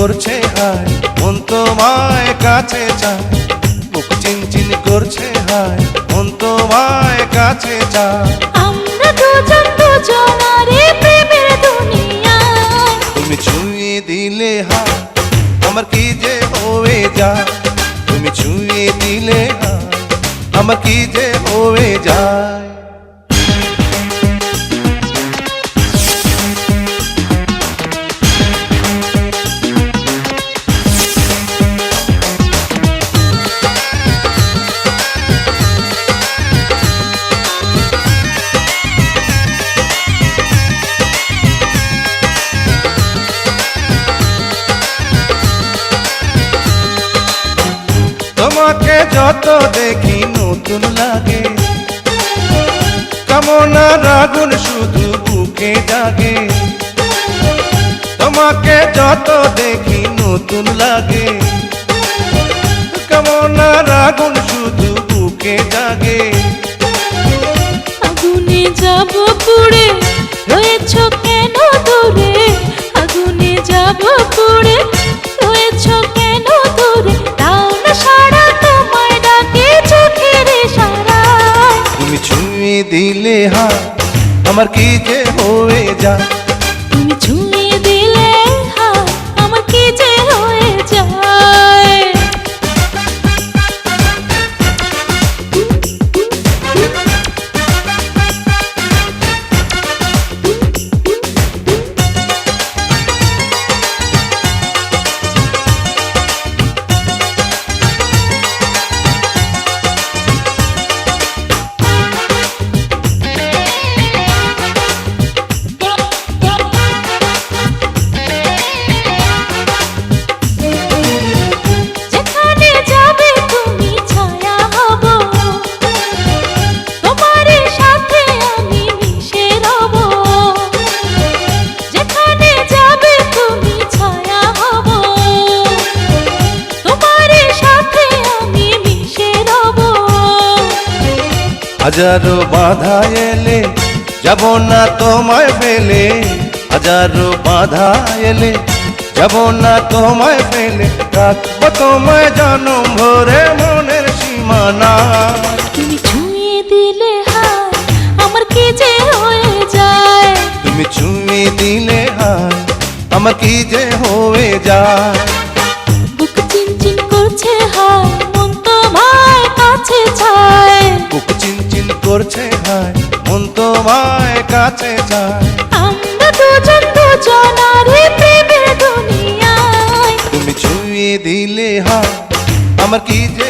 করছে হায়, মন তোমায় কাছে চায়। বুক চিনচিন করছে হায়, মন তোমায় কাছে চায়। আমরা দুজন দুজনারে প্রেমের দুনিয়ায়। তুমি ছুঁয়ে দিলে হায়, আমার কি যে হয়ে যায়। তুমি ছুঁয়ে দিলে হায়, আমার কি যে হয়ে যায়। তোমাকে যত দেখি নতুন লাগে, কামনার আগুন শুধু বুকে জাগে। তোমাকে যত দেখি নতুন লাগে, কামনার আগুন শুধু বুকে জাগে। আগুনে যাব পুড়ে, রয়েছ কেন দূরে? আগুনে যাব পুড়ে, রয়েছ কেন দূরে? তাও না সারা তোমায় ডাকে চোখের ইশারায়। তুমি ছুঁয়ে দিলে হায়, আমার কি যে হয়ে যায়। তুমি ছুঁয়ে দিলে হায়, আমার কি যে হয়ে যায়। যেখানে যাবে তুমি ছায়া হব, তোমার সাথে আমি মিশে রব। যেখানে যাবে তুমি ছায়া হব, তোমার সাথে আমি মিশে রব। হাজারো বাধা এলে যাব না তোমায় ফেলে। হাজারো বাধা এলে যাব না তোমায় ফেলে। রাখবো তোমায় জনম ভরে মনের সীমানা। তুমি ছুঁয়ে দিলে হায়, আমার কি যে হয়ে যায়। তুমি ছুঁয়ে দিলে হায়, আমার কি যে হয়ে যায়। বুক চিনচিন করছে হায়, মন তোমায় কাছে চায়। বুক চিনচিন করছে হায়, মন তোমায় কাছে যায়। আমরা দুজন দুজনারে প্রেমের দুনিয়ায়। তুমি ছুঁয়ে দিলে হায়, আমার কি যে